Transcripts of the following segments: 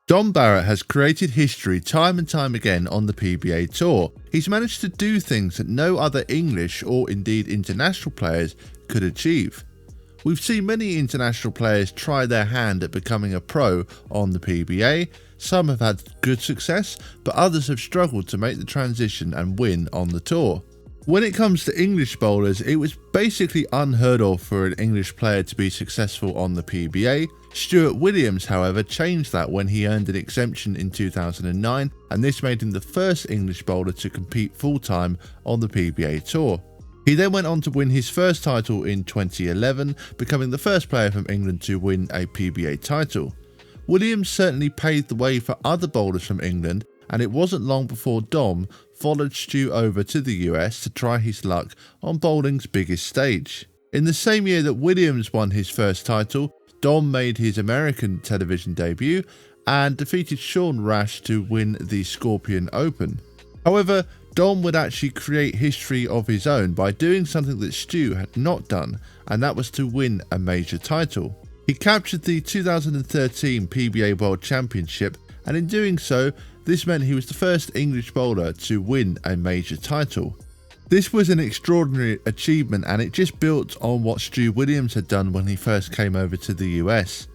Dom Barrett has created history time and time again on the PBA Tour. He's managed to do things that no other English or indeed international players could achieve. We've seen many international players try their hand at becoming a pro on the PBA. Some have had good success, but others have struggled to make the transition and win on the tour. When it comes to English bowlers, it was basically unheard of for an English player to be successful on the PBA. Stuart Williams, however, changed that when he earned an exemption in 2009, and this made him the first English bowler to compete full-time on the PBA Tour. He then went on to win his first title in 2011, becoming the first player from England to win a PBA title. Williams certainly paved the way for other bowlers from England, and it wasn't long before Dom followed Stu over to the US to try his luck on bowling's biggest stage. In the same year that Williams won his first title, Dom made his American television debut and defeated Shaun Rash to win the Scorpion Open. However, Dom would actually create history of his own by doing something that Stu had not done, and that was to win a major title. He captured the 2013 PBA World Championship, and in doing so, this meant he was the first English bowler to win a major title. This was an extraordinary achievement, and it just built on what Stu Williams had done when he first came over to the US.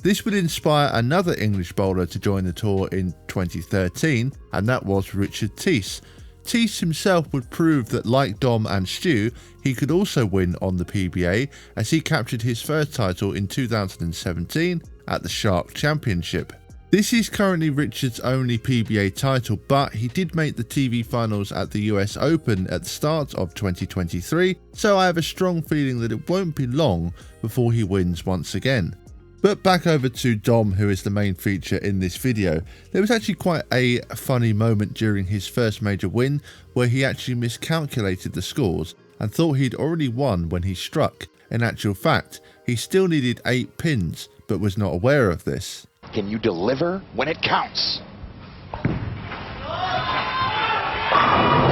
This would inspire another English bowler to join the tour in 2013, and that was Richard Teese. Teese himself would prove that, like Dom and Stu, he could also win on the PBA, as he captured his first title in 2017 at the Shark Championship. This is currently Richard's only PBA title, but he did make the TV finals at the US Open at the start of 2023, so I have a strong feeling that it won't be long before he wins once again. But back over to Dom, who is the main feature in this video. There was actually quite a funny moment during his first major win where he actually miscalculated the scores and thought he'd already won when he struck. In actual fact, he still needed 8 pins but was not aware of this. Can you deliver when it counts?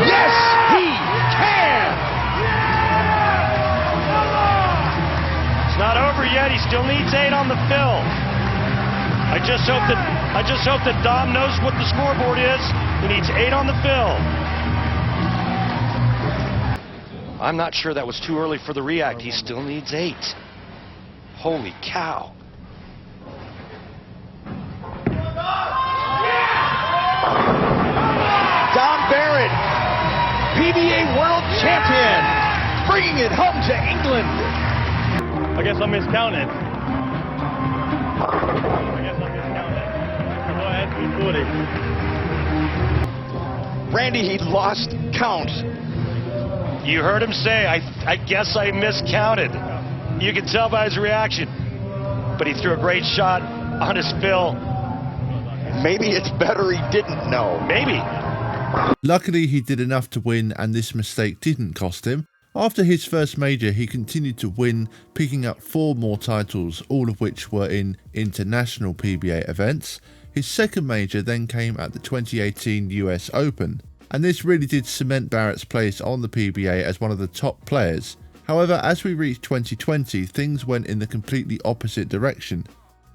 Yes, he can! It's not over yet. He still needs 8 on the fill. I just hope that Dom knows what the scoreboard is. He needs 8 on the fill. I'm not sure that was too early for the react. He still needs 8. Holy cow. Dom Barrett, PBA World Champion, bringing it home to England. I guess I miscounted. Go ahead, 240. Randy, he lost count. You heard him say, I guess I miscounted. You can tell by his reaction. But he threw a great shot on his fill. Maybe it's better he didn't know. Maybe. Luckily, he did enough to win, and this mistake didn't cost him. After his first major, he continued to win, picking up 4 more titles, all of which were in international PBA events. His second major then came at the 2018 US Open, and this really did cement Barrett's place on the PBA as one of the top players. However, as we reached 2020, things went in the completely opposite direction.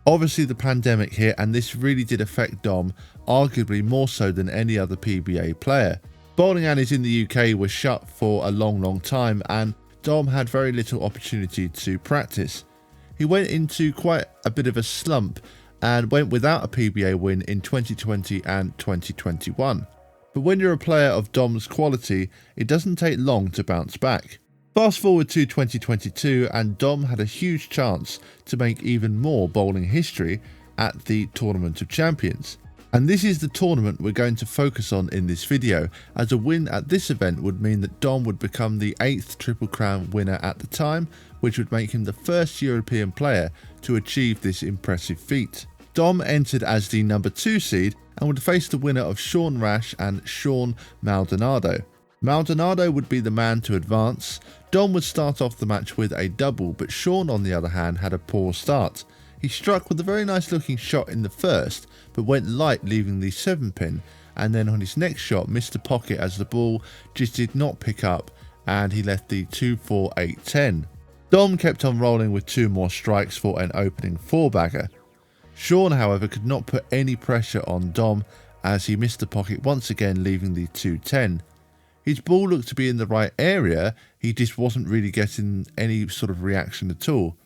Obviously, the pandemic hit, and this really did affect Dom, arguably more so than any other PBA player. Bowling alleys in the UK were shut for a long time, and Dom had very little opportunity to practice. He went into quite a bit of a slump and went without a PBA win in 2020 and 2021. But when you're a player of Dom's quality, it doesn't take long to bounce back. Fast forward to 2022, and Dom had a huge chance to make even more bowling history at the Tournament of Champions. And this is the tournament we're going to focus on in this video, as a win at this event would mean that Dom would become the 8th Triple Crown winner at the time, which would make him the first European player to achieve this impressive feat. Dom entered as the number 2 seed and would face the winner of Shaun Rash and Sean Maldonado. Maldonado would be the man to advance. Dom would start off the match with a double, but Sean on the other hand had a poor start. He struck with a very nice looking shot in the first, but went light, leaving the 7-pin, and then on his next shot missed the pocket as the ball just did not pick up, and he left the 2-4-8-10. Dom kept on rolling with 2 more strikes for an opening 4-bagger. Sean, however, could not put any pressure on Dom as he missed the pocket once again, leaving the 2-10. His ball looked to be in the right area, he just wasn't really getting any sort of reaction at all.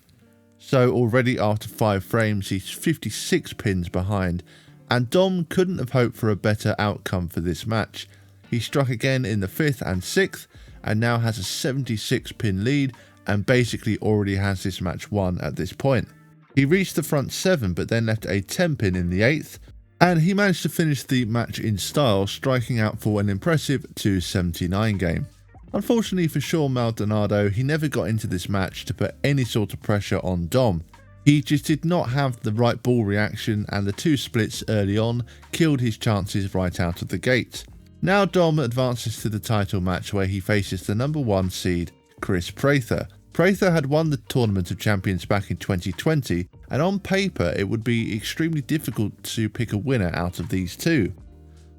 So already after 5 frames, he's 56 pins behind, and Dom couldn't have hoped for a better outcome for this match. He struck again in the 5th and 6th, and now has a 76 pin lead, and basically already has this match won at this point. He reached the front 7, but then left a 10 pin in the 8th, and he managed to finish the match in style, striking out for an impressive 279 game. Unfortunately for Sean Maldonado, he never got into this match to put any sort of pressure on Dom. He just did not have the right ball reaction, and the 2 splits early on killed his chances right out of the gate. Now Dom advances to the title match where he faces the number 1 seed, Chris Prather. Prather had won the Tournament of Champions back in 2020, and on paper it would be extremely difficult to pick a winner out of these two.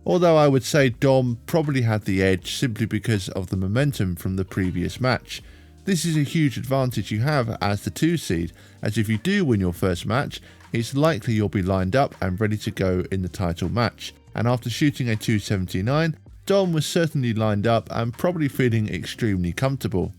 Although I would say Dom probably had the edge simply because of the momentum from the previous match. This is a huge advantage you have as the 2 seed, as if you do win your first match, it's likely you'll be lined up and ready to go in the title match. And after shooting a 279, Dom was certainly lined up and probably feeling extremely comfortable.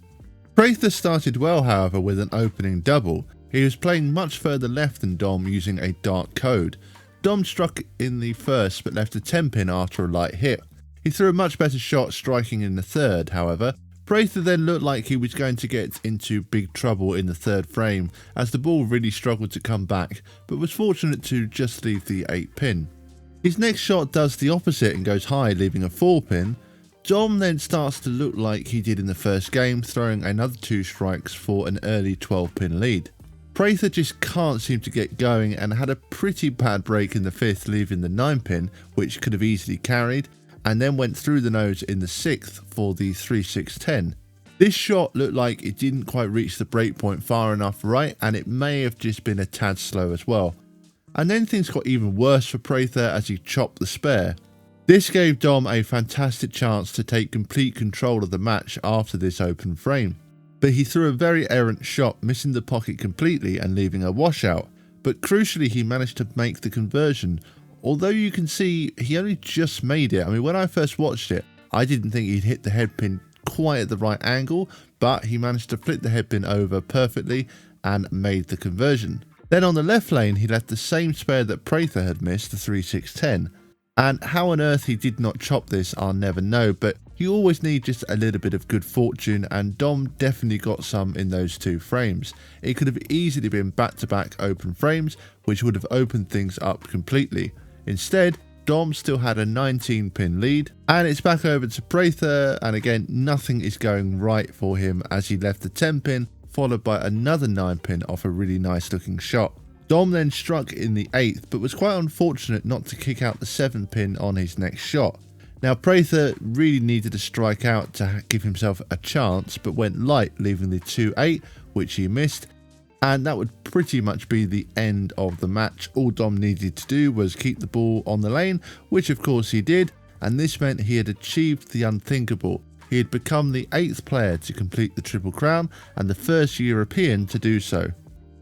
Prather started well, however, with an opening double. He was playing much further left than Dom using a dark code. Dom struck in the first but left a 10 pin after a light hit. He threw a much better shot striking in the 3rd, however. Prather then looked like he was going to get into big trouble in the 3rd frame as the ball really struggled to come back, but was fortunate to just leave the 8 pin. His next shot does the opposite and goes high, leaving a 4 pin. Dom then starts to look like he did in the first game, throwing another 2 strikes for an early 12 pin lead. Prather just can't seem to get going and had a pretty bad break in the 5th, leaving the 9 pin, which could have easily carried, and then went through the nose in the 6th for the 3-6-10. This shot looked like it didn't quite reach the breakpoint far enough right, and it may have just been a tad slow as well. And then things got even worse for Prather as he chopped the spare. This gave Dom a fantastic chance to take complete control of the match after this open frame. But he threw a very errant shot, missing the pocket completely and leaving a washout. But crucially, he managed to make the conversion. Although you can see he only just made it. I mean, when I first watched it, I didn't think he'd hit the headpin quite at the right angle, but he managed to flip the headpin over perfectly and made the conversion. Then on the left lane, he left the same spare that Prather had missed, the 3-6-10. And how on earth he did not chop this, I'll never know, but you always need just a little bit of good fortune, and Dom definitely got some in those 2 frames. It could have easily been back-to-back open frames, which would have opened things up completely. Instead, Dom still had a 19 pin lead, and it's back over to Prather, and again, nothing is going right for him as he left the 10 pin, followed by another 9 pin off a really nice looking shot. Dom then struck in the 8th, but was quite unfortunate not to kick out the 7 pin on his next shot. Now Prather really needed to strike out to give himself a chance, but went light, leaving the 2-8, which he missed, and that would pretty much be the end of the match. All Dom needed to do was keep the ball on the lane, which of course he did, and this meant he had achieved the unthinkable. He had become the 8th player to complete the Triple Crown and the first European to do so.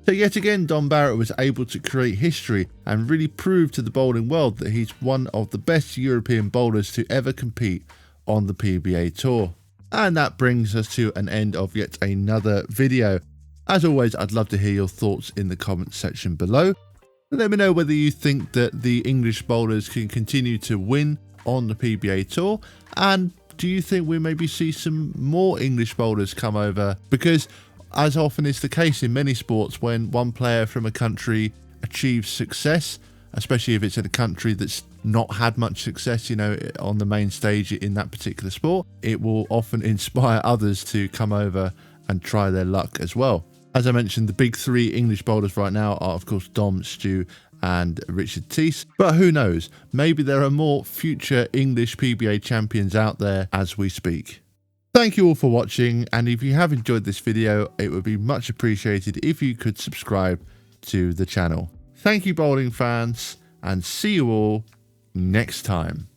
So yet again, Dom Barrett was able to create history and really prove to the bowling world that he's one of the best European bowlers to ever compete on the PBA Tour. And that brings us to an end of yet another video. As always, I'd love to hear your thoughts in the comments section below. Let me know whether you think that the English bowlers can continue to win on the PBA Tour, and do you think we maybe see some more English bowlers come over? Because as often is the case in many sports, when one player from a country achieves success, especially if it's in a country that's not had much success, you know, on the main stage in that particular sport, it will often inspire others to come over and try their luck as well. As I mentioned, the big 3 English bowlers right now are, of course, Dom, Stu and Richard Teese. But who knows, maybe there are more future English PBA champions out there as we speak. Thank you all for watching, and if you have enjoyed this video, it would be much appreciated if you could subscribe to the channel. Thank you, bowling fans, and see you all next time.